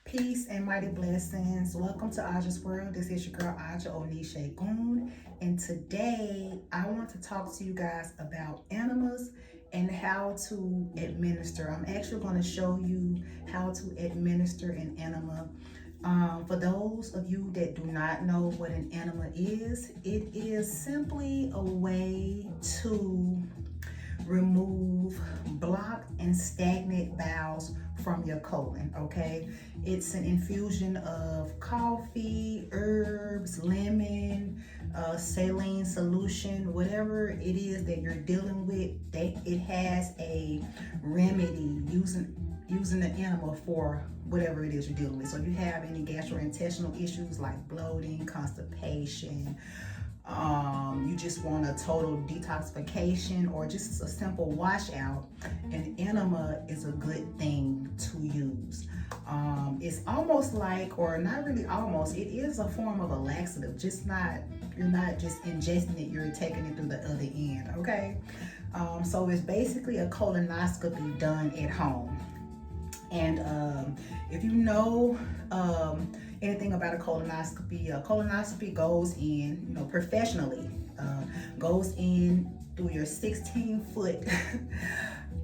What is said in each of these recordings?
Peace and mighty blessings. Welcome to Ààja's World. This is your girl Ààjà Onishe Goon. And today I want to talk to you guys about enemas and how to administer. I'm actually going to show you how to administer an enema. For those of you that do not know what an enema is, it is simply a way to remove blocked and stagnant bowels from your colon. Okay, it's an infusion of coffee, herbs, lemon, saline solution, whatever it is that you're dealing with, that it has a remedy using the enema for whatever it is you're dealing with. So if you have any gastrointestinal issues like bloating, constipation, you just want a total detoxification or just a simple washout, an enema is a good thing to use. It's almost like, or not really almost, it is a form of a laxative, you're not just ingesting it, you're taking it through the other end. Okay, so it's basically a colonoscopy done at home. And if you know anything about a colonoscopy goes in, professionally, goes in through your 16-foot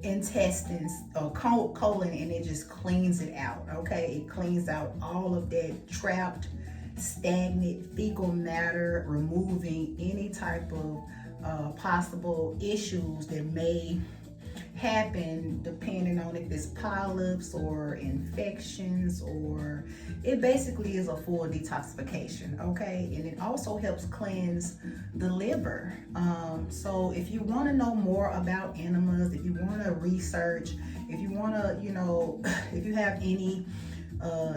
intestines or colon, and it just cleans it out. Okay, it cleans out all of that trapped, stagnant fecal matter, removing any type of possible issues that may happen depending on if it's polyps or infections, or it basically is a full detoxification. Okay, and it also helps cleanse the liver. So if you want to know more about enemas, if you want to research, if you want to, if you have any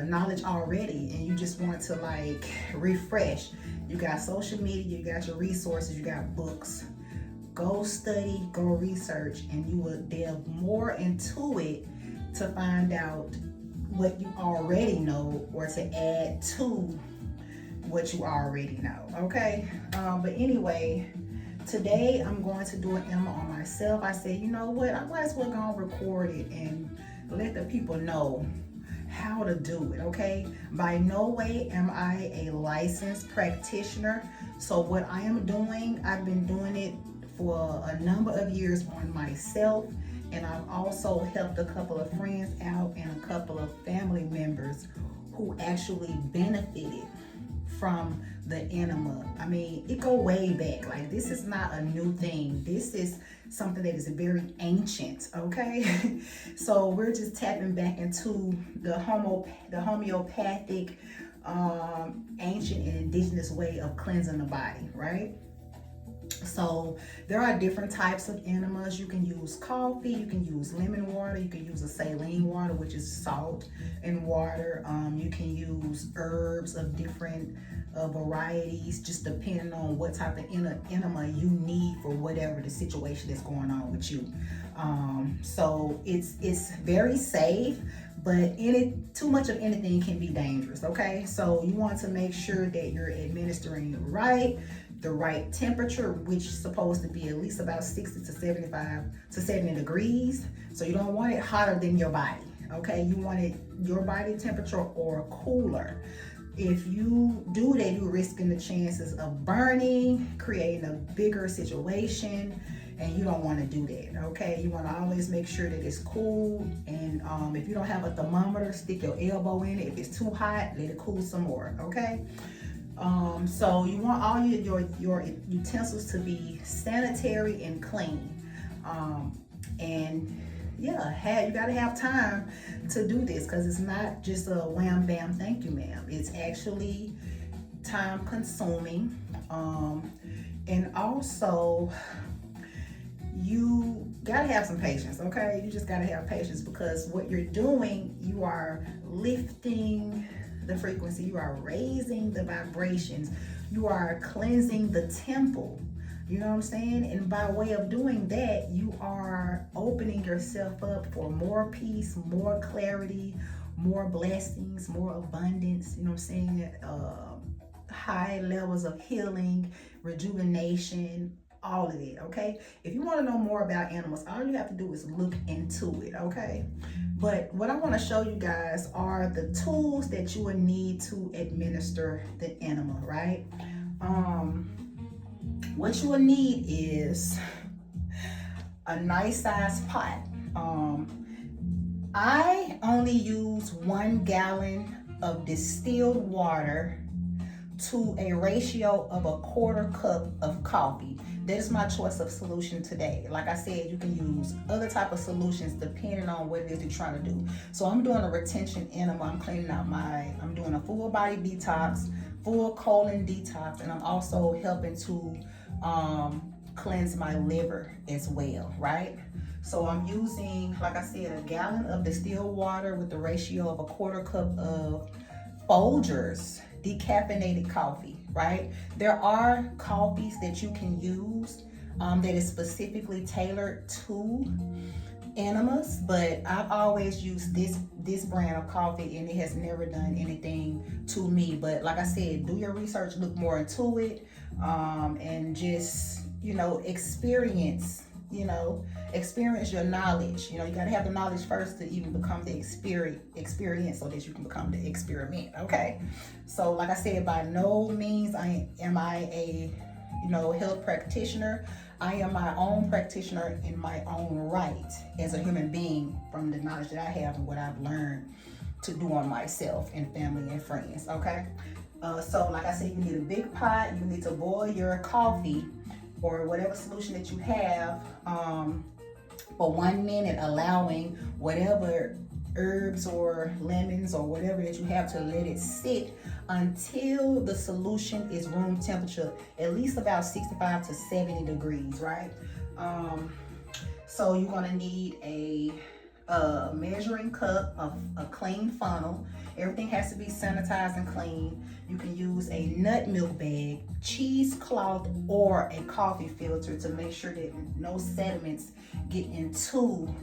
knowledge already and you just want to like refresh, you got social media, you got your resources, you got books. Go study, go research, and you will delve more into it to find out what you already know or to add to what you already know. Okay, but anyway, today I'm going to do an enema on myself. I said, you know what, I might as well go and record it and let the people know how to do it. Okay, by no way am I a licensed practitioner, so what I am doing, I've been doing it for a number of years on myself, and I've also helped a couple of friends out and a couple of family members who actually benefited from the enema. I mean, it go way back. Like, this is not a new thing. This is something that is very ancient. Okay, so we're just tapping back into the homeopathic, ancient and indigenous way of cleansing the body, right? So there are different types of enemas. You can use coffee, you can use lemon water, you can use a saline water, which is salt and water. You can use herbs of different varieties, just depending on what type of enema you need for whatever the situation is going on with you. So it's very safe, but too much of anything can be dangerous. Okay, so you want to make sure that you're administering it right, the right temperature, which is supposed to be at least about 60 to 75 to 70 degrees. So you don't want it hotter than your body. Okay, you want it your body temperature or cooler. If you do that, you're risking the chances of burning, creating a bigger situation, and you don't want to do that. Okay, you want to always make sure that it's cool, and if you don't have a thermometer, stick your elbow in it. If it's too hot, let it cool some more. Okay, so you want all your utensils to be sanitary and clean, and yeah, you gotta have time to do this, because it's not just a wham bam thank you ma'am. It's actually time consuming, and also you gotta have some patience. Okay, you just gotta have patience, because what you're doing, you are lifting the frequency, you are raising the vibrations, you are cleansing the temple. You know what I'm saying? And by way of doing that, you are opening yourself up for more peace, more clarity, more blessings, more abundance. You know what I'm saying? High levels of healing, rejuvenation, all of it, okay? If you want to know more about animals, all you have to do is look into it, okay? But what I want to show you guys are the tools that you will need to administer the enema, right? What you will need is a nice size pot. I only use 1 gallon of distilled water to a ratio of a 1/4 cup of coffee. That's my choice of solution today. Like I said, you can use other type of solutions depending on what it is you're trying to do. So I'm doing a retention enema. I'm cleaning out I'm doing a full body detox, full colon detox, and I'm also helping to cleanse my liver as well, right? So I'm using, like I said, a gallon of distilled water with the ratio of a 1/4 cup of Folgers decaffeinated coffee, right? There are coffees that you can use that is specifically tailored to enemas, but I've always used this brand of coffee and it has never done anything to me. But like I said, do your research, look more into it, and just, experience your knowledge. You gotta have the knowledge first to even become the experience so that you can become the experiment, okay? So like I said, by no means am I a health practitioner. I am my own practitioner in my own right as a human being from the knowledge that I have and what I've learned to do on myself and family and friends, okay? So like I said, you need a big pot. You need to boil your coffee or whatever solution that you have for 1 minute, allowing whatever herbs or lemons or whatever that you have to let it sit until the solution is room temperature, at least about 65 to 70 degrees, right? So you're gonna need a measuring cup, a clean funnel. Everything has to be sanitized and clean. You can use a nut milk bag, cheesecloth, or a coffee filter to make sure that no sediments get into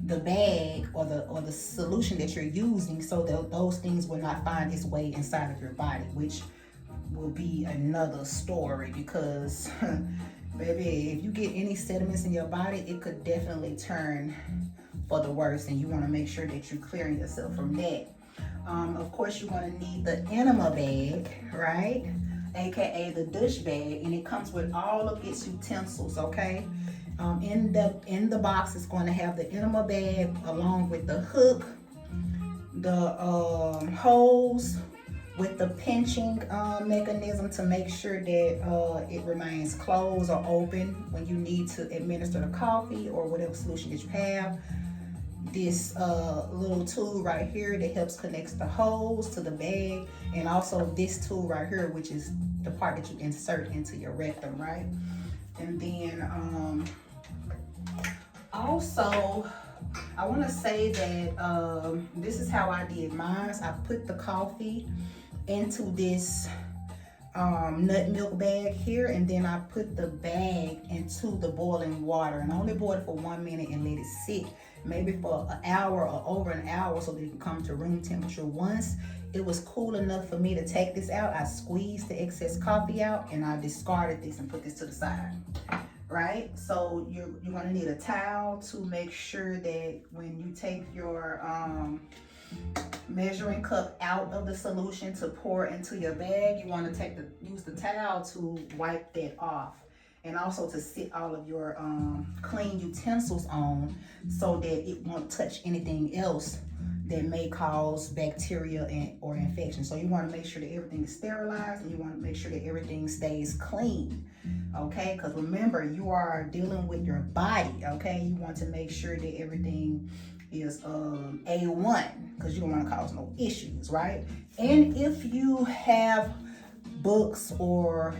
the bag or the solution that you're using, so that those things will not find its way inside of your body, which will be another story, because baby, if you get any sediments in your body, it could definitely turn for the worse, and you want to make sure that you're clearing yourself from that. Of course, you're going to need the enema bag, right? AKA the douche bag, and it comes with all of its utensils, okay? In the box, it's going to have the enema bag along with the hook, the hose with the pinching mechanism to make sure that it remains closed or open when you need to administer the coffee or whatever solution that you have. This little tool right here that helps connect the hose to the bag, and also this tool right here, which is the part that you insert into your rectum, right? And then also I want to say that this is how I did mine. I put the coffee into this nut milk bag here, and then I put the bag into the boiling water, and I only boiled it for 1 minute and let it sit maybe for an hour or over an hour so that it can come to room temperature. Once it was cool enough for me to take this out, I squeezed the excess coffee out and I discarded this and put this to the side, right? So you're gonna need a towel to make sure that when you take your measuring cup out of the solution to pour into your bag, you want to use the towel to wipe that off, and also to sit all of your clean utensils on so that it won't touch anything else that may cause bacteria or infection. So you want to make sure that everything is sterilized, and you want to make sure that everything stays clean, okay? Because remember, you are dealing with your body, okay? You want to make sure that everything is A1, because you don't want to cause no issues, right? And if you have books or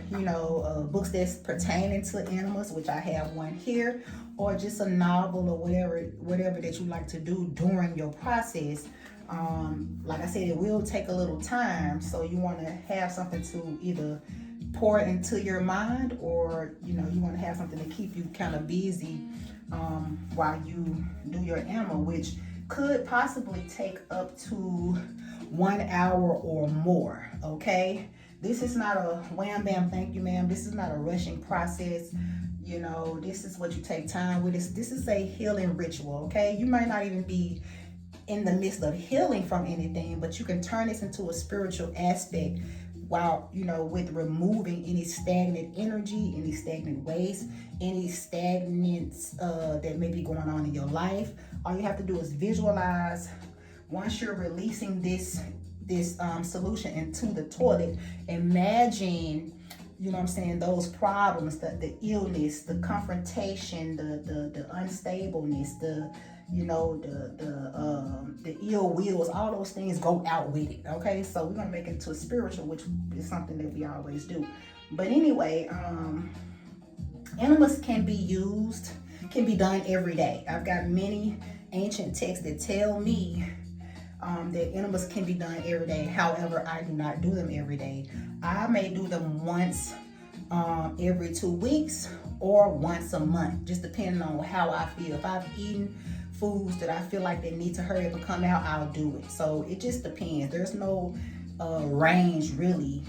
books that's pertaining to animals, which I have one here, or just a novel or whatever that you like to do during your process, like I said, it will take a little time, so you want to have something to either pour into your mind, or you want to have something to keep you kind of busy while you do your enema, which could possibly take up to 1 hour or more, okay? This is not a wham bam thank you ma'am. This is not a rushing process. You know, this is what you take time with. This is a healing ritual, okay? You might not even be in the midst of healing from anything, but you can turn this into a spiritual aspect while, you know, with removing any stagnant energy, any stagnant waste, any stagnance that may be going on in your life. All you have to do is visualize. Once you're releasing this solution into the toilet, imagine, you know what I'm saying, those problems, the illness, the confrontation, the unstableness, the ill wills, all those things go out with it. Okay, so we're gonna make it into a spiritual, which is something that we always do. But anyway, enemas can be done every day. I've got many ancient texts that tell me that enemas can be done every day. However, I do not do them every day. I may do them once every 2 weeks or once a month, just depending on how I feel. If I've eaten foods that I feel like they need to hurry up and come out, I'll do it. So it just depends. There's no range really.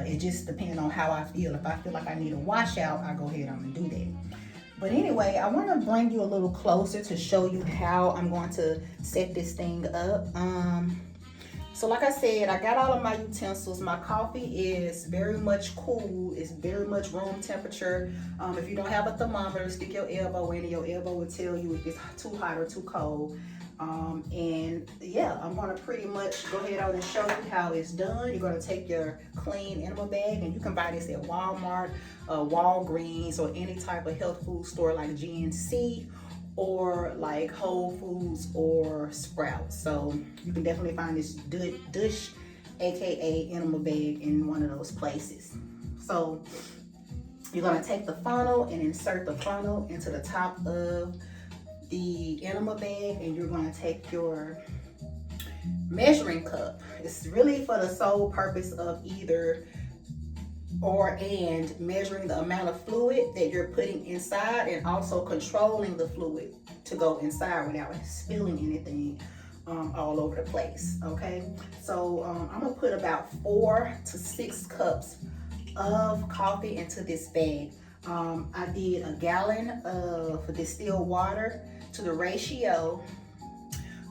It just depends on how I feel. If I feel like I need a washout, I go ahead and do that. But anyway, I want to bring you a little closer to show you how I'm going to set this thing up. So like I said, I got all of my utensils. My coffee is very much cool. It's very much room temperature. If you don't have a thermometer, stick your elbow in it. Your elbow will tell you if it's too hot or too cold. And yeah, I'm going to pretty much go ahead on and show you how it's done. You're going to take your clean enema bag, and you can buy this at Walmart, Walgreens, or any type of health food store like GNC or like Whole Foods or Sprouts. So you can definitely find this Dush, aka enema bag, in one of those places. So you're going to take the funnel and insert the funnel into the top of the enema bag, and you're going to take your measuring cup. It's really for the sole purpose of either and measuring the amount of fluid that you're putting inside, and also controlling the fluid to go inside without spilling anything all over the place. Okay, so I'm gonna put about 4 to 6 cups of coffee into this bag. I did a gallon of distilled water to the ratio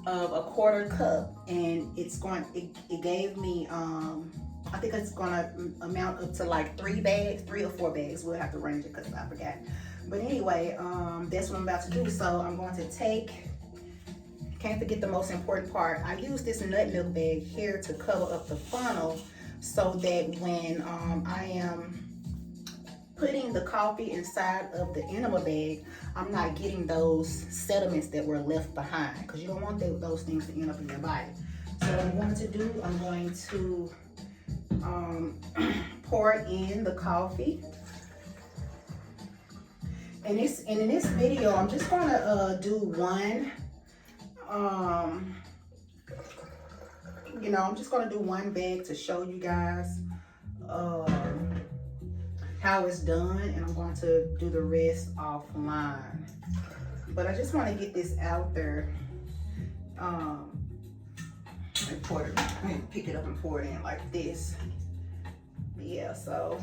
of a 1/4 cup, and it gave me I think it's gonna amount up to like 3 or 4 bags. We'll have to range it because I forgot. But anyway, that's what I'm about to do. So I'm going to can't forget the most important part. I use this nut milk bag here to cover up the funnel so that when I am putting the coffee inside of the enema bag, I'm not getting those sediments that were left behind, because you don't want those things to end up in your body. So what I'm going to do, I'm going to pour in the coffee. And in this video, I'm just going to do one. I'm just going to do one bag to show you guys how it's done, and I'm going to do the rest offline. But I just want to get this out there. Pick it up and pour it in like this. Yeah, so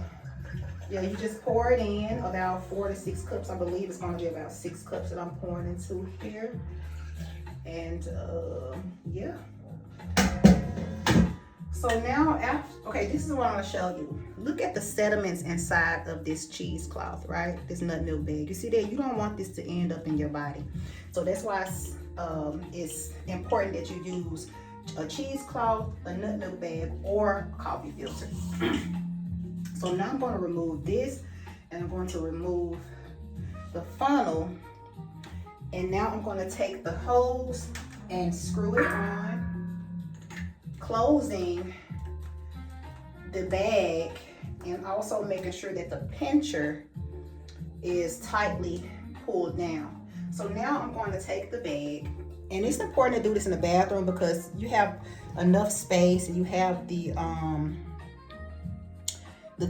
yeah, you just pour it in about 4 to 6 cups. I believe it's going to be about 6 cups that I'm pouring into here. And yeah. So now, this is what I'm going to show you. Look at the sediments inside of this cheesecloth, right? This nut milk bag. You see that? You don't want this to end up in your body. So that's why it's important that you use a cheesecloth, a nut milk bag, or a coffee filter. So now I'm going to remove this, and I'm going to remove the funnel. And now I'm going to take the hose and screw it on, closing the bag, and also making sure that the pincher is tightly pulled down. So now I'm going to take the bag, and it's important to do this in the bathroom because you have enough space and you have the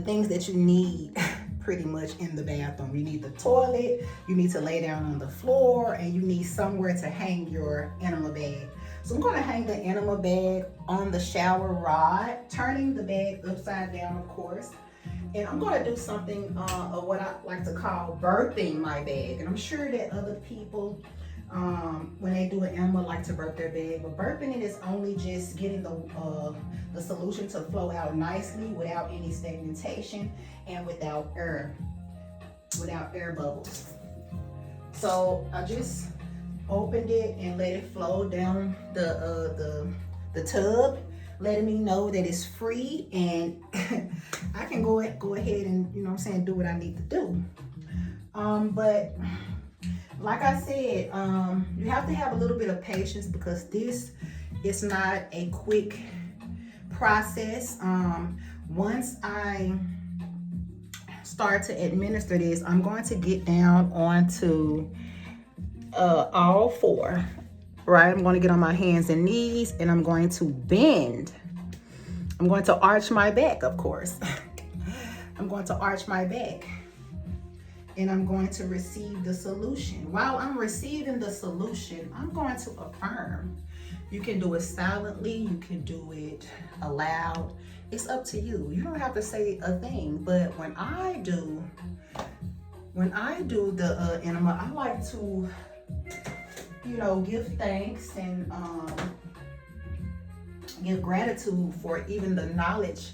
things that you need pretty much in the bathroom. You need the toilet, you need to lay down on the floor, and you need somewhere to hang your enema bag. So I'm going to hang the enema bag on the shower rod, turning the bag upside down, of course. And I'm going to do something of what I like to call birthing my bag. And I'm sure that other people, when they do an enema, like to birth their bag. But birthing it is only just getting the solution to flow out nicely without any stagnation and without air bubbles. So I just opened it and let it flow down the tub, letting me know that it's free, and I can go ahead and, you know what I'm saying, do what I need to do. But like I said, you have to have a little bit of patience because this is not a quick process. Once I start to administer this, I'm going to get down onto all four. Right, I'm going to get on my hands and knees, and I'm going to bend. I'm going to arch my back, of course. I'm going to arch my back, and I'm going to receive the solution. While I'm receiving the solution, I'm going to affirm. You can do it silently, you can do it aloud. It's up to you. You don't have to say a thing, but when I do the enema, I like to, you know, give thanks and give gratitude for even the knowledge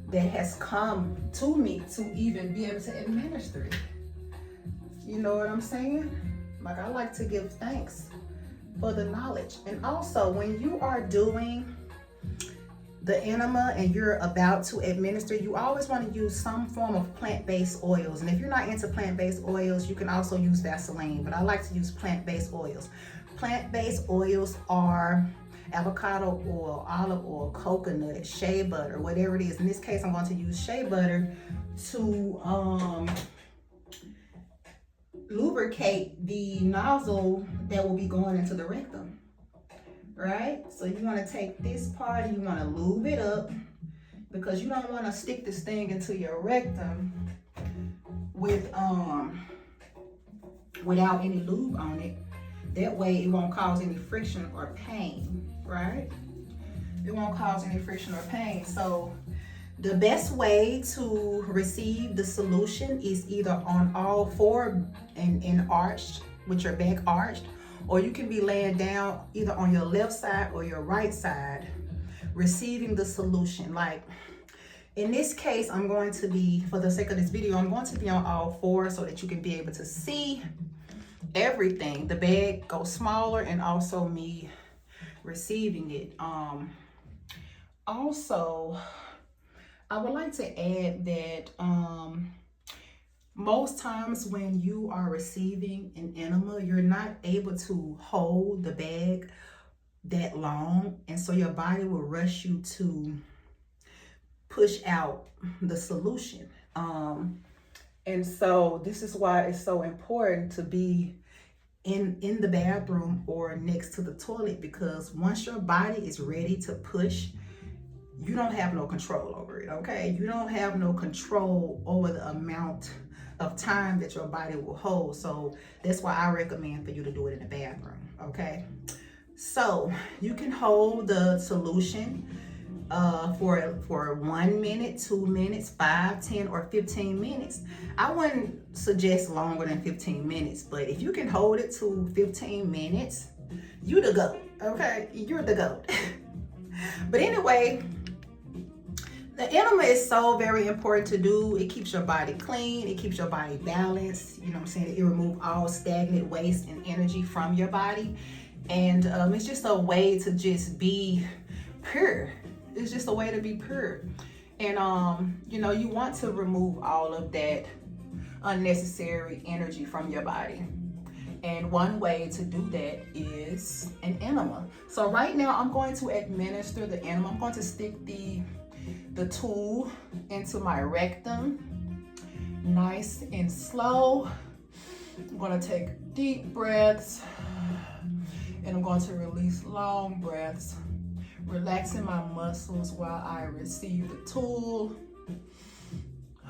that has come to me to even be able to administer it. You know what I'm saying? Like, I like to give thanks for the knowledge. And also, when you are doing the enema and you're about to administer, you always want to use some form of plant-based oils. And if you're not into plant-based oils, you can also use Vaseline, but I like to use plant-based oils. Plant-based oils are avocado oil, olive oil, coconut, shea butter, whatever it is. In this case, I'm going to use shea butter to lubricate the nozzle that will be going into the rectum. Right? So you want to take this part and you want to lube it up, because you don't want to stick this thing into your rectum with without any lube on it. That way it won't cause any friction or pain, right? It won't cause any friction or pain. So the best way to receive the solution is either on all four and arched, with your back arched, or you can be laying down either on your left side or your right side, receiving the solution. Like in this case, I'm going to be, for the sake of this video, I'm going to be on all four so that you can be able to see everything. The bag goes smaller, and also me receiving it. Also, I would like to add that most times when you are receiving an enema, you're not able to hold the bag that long, and so your body will rush you to push out the solution. And so this is why it's so important to be in the bathroom or next to the toilet, because once your body is ready to push, you don't have no control over it, okay? You don't have no control over the amount of time that your body will hold. So that's why I recommend for you to do it in the bathroom, okay? So you can hold the solution for 1 minute, 2 minutes, 5, 10, or 15 minutes. I wouldn't suggest longer than 15 minutes, but if you can hold it to 15 minutes, you the GOAT, okay? You're the GOAT. But anyway, the enema is so very important to do. It keeps your body clean. It keeps your body balanced. You know what I'm saying? It removes all stagnant waste and energy from your body. And it's just a way to just be pure. It's just a way to be pure. And, you know, you want to remove all of that unnecessary energy from your body. And one way to do that is an enema. So right now I'm going to administer the enema. I'm going to stick the tool into my rectum, nice and slow. I'm going to take deep breaths, and I'm going to release long breaths, relaxing my muscles while I receive the tool.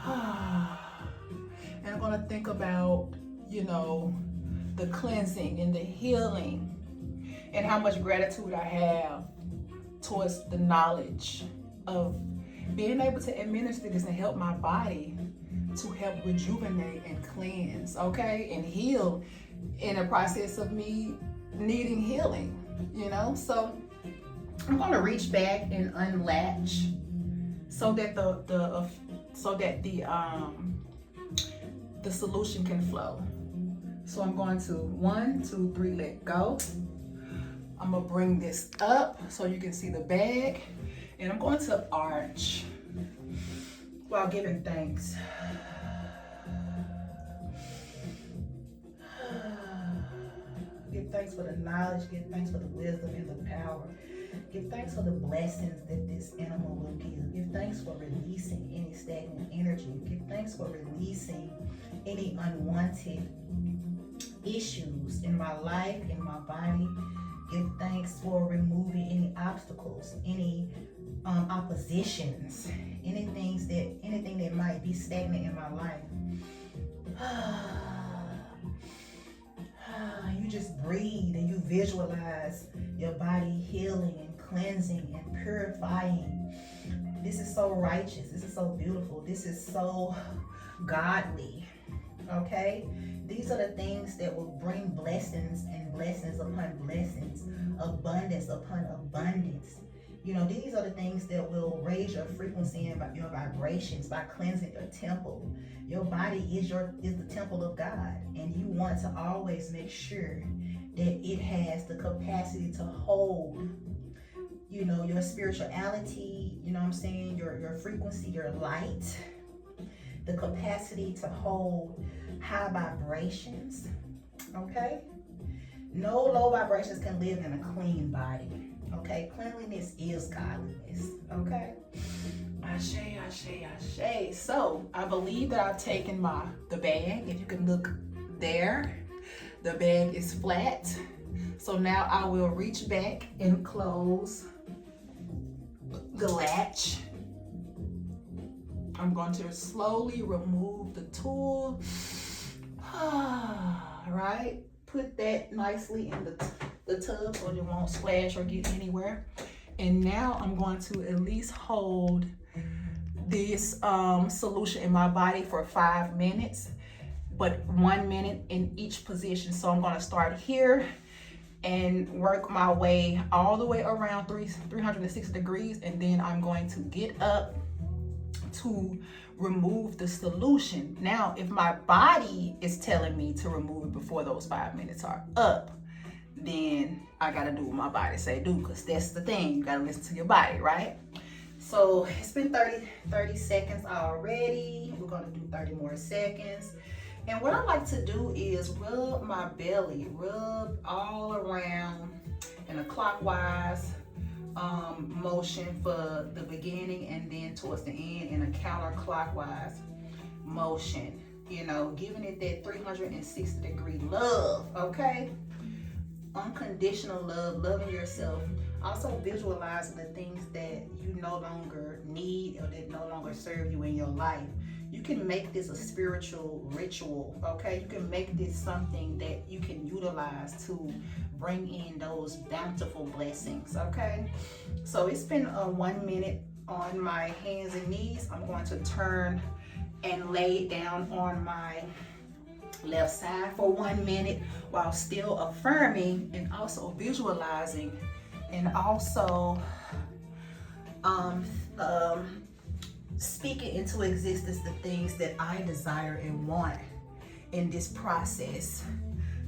And I'm going to think about, you know, the cleansing and the healing, and how much gratitude I have towards the knowledge of being able to administer this and help my body to help rejuvenate and cleanse, okay, and heal in the process of me needing healing, you know. So I'm going to reach back and unlatch so that the solution can flow. So I'm going to 1, 2, 3, let go. I'm gonna bring this up so you can see the bag, and I'm going to arch while giving thanks. Give thanks for the knowledge, give thanks for the wisdom and the power. Give thanks for the blessings that this animal will give. Give thanks for releasing any stagnant energy. Give thanks for releasing any unwanted issues in my life, in my body. Give thanks for removing any obstacles, any oppositions, anything that might be stagnant in my life. You just breathe and you visualize your body healing and cleansing and purifying. This is so righteous. This is so beautiful. This is so godly. Okay? These are the things that will bring blessings and blessings upon blessings, abundance upon abundance. You know, these are the things that will raise your frequency and your vibrations by cleansing your temple. Your body is the temple of God, and you want to always make sure that it has the capacity to hold, you know, your spirituality, you know what I'm saying, your frequency, your light, the capacity to hold high vibrations. Okay? No low vibrations can live in a clean body. Okay, cleanliness is godliness. Okay, ashe, ashe, ashe. So I believe that I've taken the bag. If you can look there, the bag is flat. So now I will reach back and close the latch. I'm going to slowly remove the tool. Right, put that nicely in the tub so it won't splash or get anywhere. And now I'm going to at least hold this solution in my body for 5 minutes, but 1 minute in each position. So I'm going to start here and work my way all the way around 360 degrees, and then I'm going to get up to remove the solution. Now, if my body is telling me to remove it before those 5 minutes are up, then I gotta do what my body say do, because that's the thing. You gotta listen to your body, right? So it's been 30 seconds already. We're gonna do 30 more seconds. And what I like to do is rub my belly, rub all around in a clockwise motion for the beginning, and then towards the end in a counterclockwise motion, you know, giving it that 360 degree love. Okay, unconditional love, loving yourself. Also visualize the things that you no longer need or that no longer serve you in your life. You can make this a spiritual ritual. Okay, you can make this something that you can utilize to bring in those bountiful blessings. Okay, so it's been 1 minute on my hands and knees. I'm going to turn and lay down on my left side for 1 minute while still affirming and also visualizing and also speaking into existence the things that I desire and want in this process,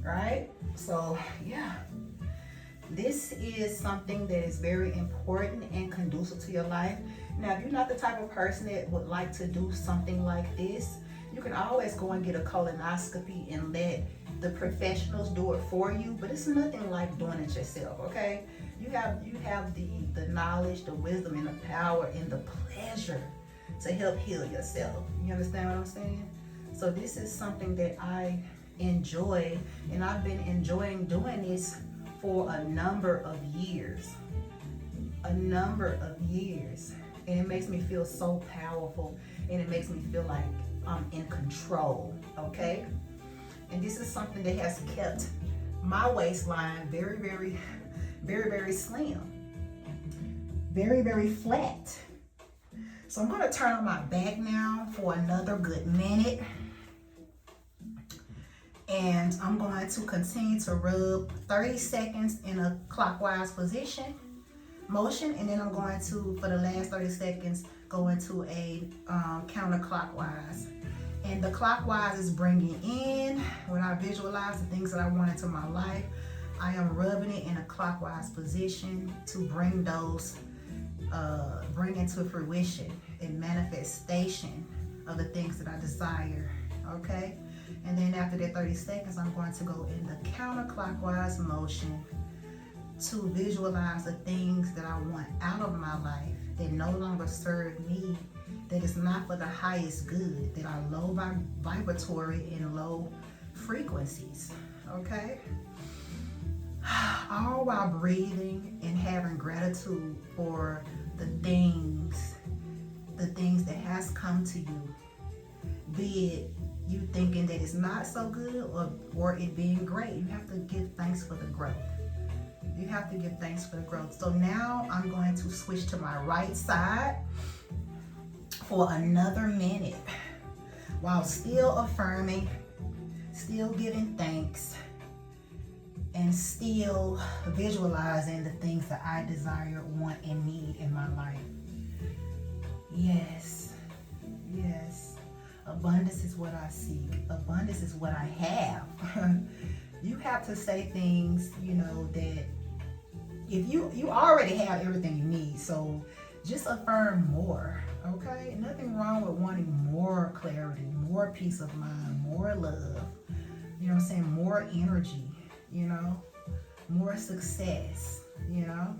right? So yeah, this is something that is very important and conducive to your life. Now, if you're not the type of person that would like to do something like this, you can always go and get a colonoscopy and let the professionals do it for you, but it's nothing like doing it yourself. Okay, you have the knowledge, the wisdom, and the power and the pleasure to help heal yourself. You understand what I'm saying? So this is something that I enjoy, and I've been enjoying doing this for a number of years. And it makes me feel so powerful, and it makes me feel like I'm in control. Okay, and this is something that has kept my waistline very, very, very, very slim, very, very flat. So I'm going to turn on my back now for another good minute. And I'm going to continue to rub 30 seconds in a clockwise motion. And then I'm going to, for the last 30 seconds, go into a counterclockwise. And the clockwise is bringing in, when I visualize the things that I want into my life, I am rubbing it in a clockwise position to bring those, bring into fruition and manifestation of the things that I desire, okay? And then after that 30 seconds, I'm going to go in the counterclockwise motion to visualize the things that I want out of my life that no longer serve me, that is not for the highest good, that are low vibratory and low frequencies, okay? All while breathing and having gratitude for the things that has come to you, be it you thinking that it's not so good or it being great. You have to give thanks for the growth. You have to give thanks for the growth. So now I'm going to switch to my right side for another minute while still affirming, still giving thanks, and still visualizing the things that I desire, want, and need in my life. Yes, yes. Abundance is what I seek. Abundance is what I have. You have to say things, you know, that if you already have everything you need, so just affirm more, okay? Nothing wrong with wanting more clarity, more peace of mind, more love, you know what I'm saying, more energy, you know, more success, you know?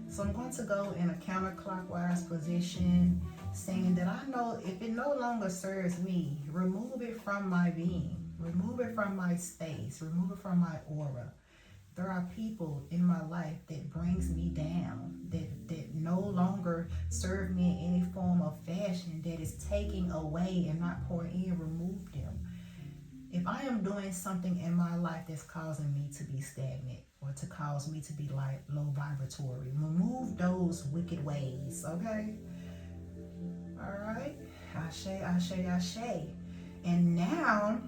So I'm going to go in a counterclockwise position, saying that I know if it no longer serves me, remove it from my being, remove it from my space, remove it from my aura. There are people in my life that brings me down, that no longer serve me in any form of fashion, that is taking away and not pouring in. Remove them. If I am doing something in my life that's causing me to be stagnant or to cause me to be like low vibratory, remove those wicked ways, okay? All right, ashe, ashe, ashe. And now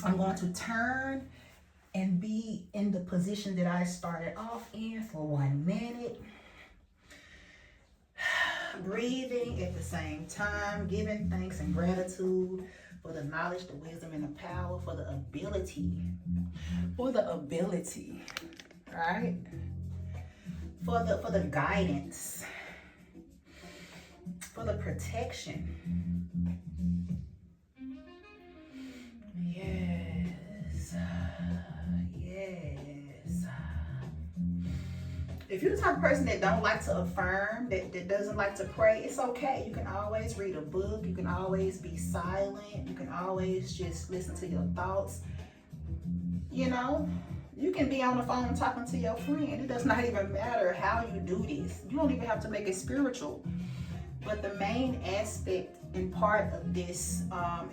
I'm going to turn and be in the position that I started off in for 1 minute. Breathing at the same time, giving thanks and gratitude for the knowledge, the wisdom, and the power, for the ability, right? For the guidance, for the protection. Yes. Yes. If you're the type of person that don't like to affirm, that doesn't like to pray, it's okay. You can always read a book. You can always be silent. You can always just listen to your thoughts. You know, you can be on the phone talking to your friend. It does not even matter how you do this. You don't even have to make it spiritual. But the main aspect and part of this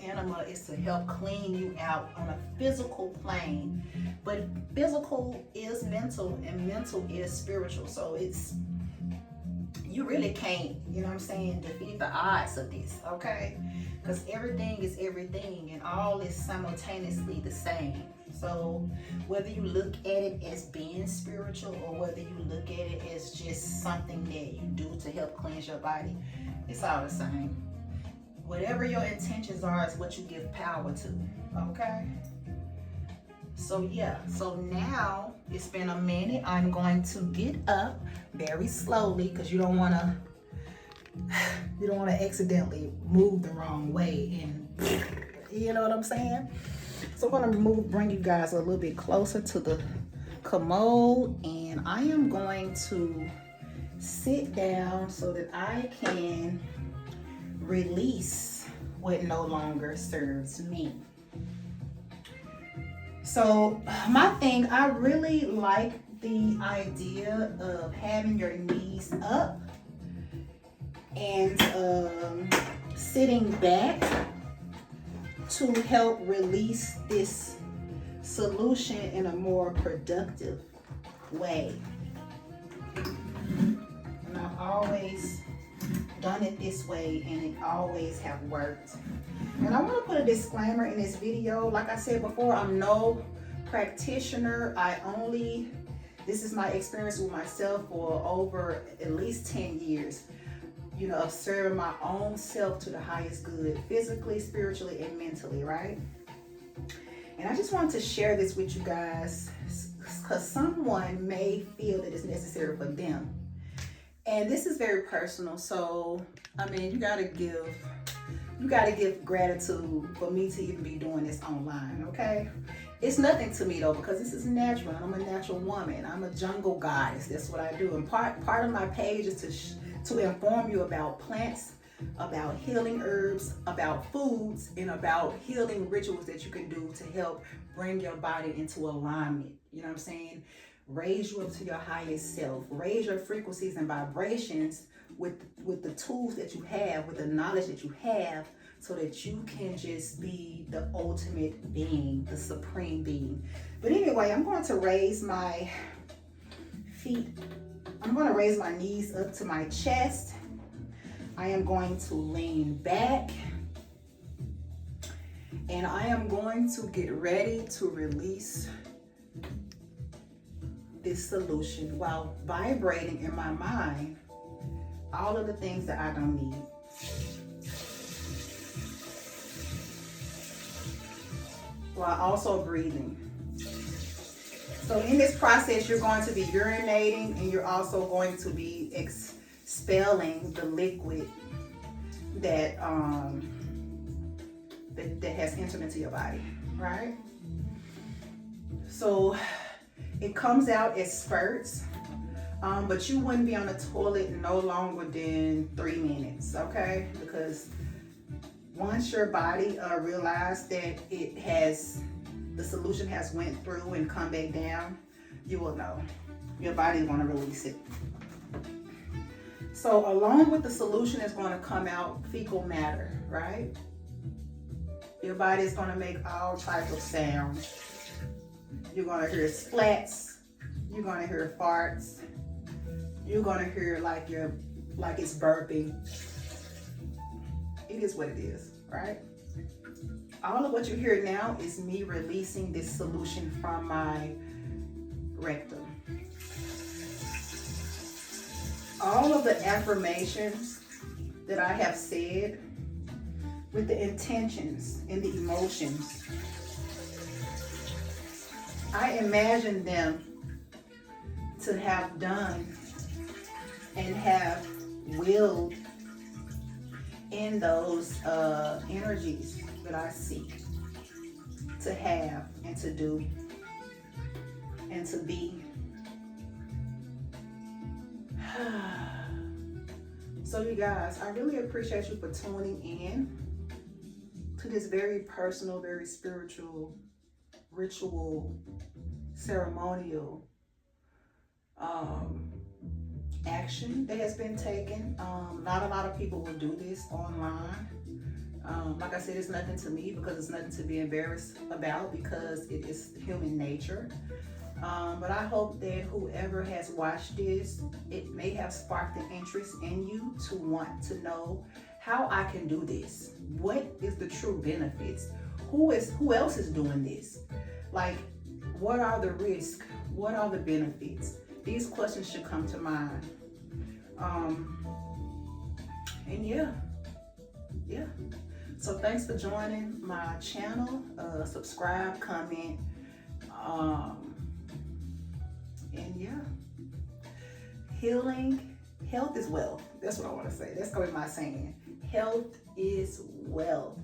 enema is to help clean you out on a physical plane. But physical is mental and mental is spiritual. So you really can't, you know what I'm saying, defeat the odds of this, okay? Because everything is everything and all is simultaneously the same. So whether you look at it as being spiritual or whether you look at it as just something that you do to help cleanse your body, it's all the same. Whatever your intentions are is what you give power to, okay? So yeah, so now it's been a minute. I'm going to get up very slowly because you don't want to accidentally move the wrong way, and you know what I'm saying? So I'm going to bring you guys a little bit closer to the commode, and I am going to sit down so that I can release what no longer serves me. So my thing, I really like the idea of having your knees up and sitting back to help release this solution in a more productive way. And I've always done it this way and it always have worked. And I want to put a disclaimer in this video. Like I said before, I'm no practitioner. This is my experience with myself for over at least 10 years. You know, of serving my own self to the highest good, physically, spiritually, and mentally, right? And I just wanted to share this with you guys because someone may feel that it's necessary for them. And this is very personal. So, I mean, you gotta give gratitude for me to even be doing this online, okay? It's nothing to me though, because this is natural. I'm a natural woman. I'm a jungle goddess. That's what I do. And part of my page is to inform you about plants, about healing herbs, about foods, and about healing rituals that you can do to help bring your body into alignment. You know what I'm saying? Raise you up to your highest self. Raise your frequencies and vibrations with the tools that you have, with the knowledge that you have, so that you can just be the ultimate being, the supreme being. But anyway, I'm going to raise my feet. I'm going to raise my knees up to my chest. I am going to lean back. And I am going to get ready to release this solution while vibrating in my mind all of the things that I don't need. While also breathing. So in this process, you're going to be urinating and you're also going to be expelling the liquid that that has entered into your body, right? So it comes out as spurts, but you wouldn't be on the toilet no longer than 3 minutes, okay? Because once your body realizes that the solution has went through and come back down, you will know. Your body's going to release it. So along with the solution is going to come out fecal matter, right? Your body is going to make all types of sounds. You're going to hear splats. You're going to hear farts. You're going to hear like it's burping. It is what it is, right? All of what you hear now is me releasing this solution from my rectum. All of the affirmations that I have said with the intentions and the emotions, I imagine them to have done and have willed in those energies that I seek to have and to do and to be. So you guys, I really appreciate you for tuning in to this very personal, very spiritual, ritual, ceremonial action that has been taken. Not a lot of people will do this online. Like I said, it's nothing to me because it's nothing to be embarrassed about because it is human nature. But I hope that whoever has watched this, it may have sparked an interest in you to want to know how I can do this. What is the true benefits? Who else is doing this? Like, what are the risks? What are the benefits? These questions should come to mind. And yeah. So thanks for joining my channel. Subscribe, comment, and yeah. Health is wealth. That's what I want to say. That's going to be my saying. Health is wealth.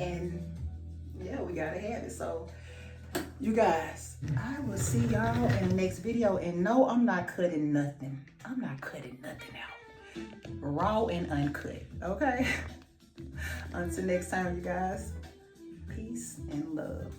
And yeah, we got to have it. So you guys, I will see y'all in the next video. And no, I'm not cutting nothing. I'm not cutting nothing out. Raw and uncut. Okay? Until next time, you guys. Peace and love.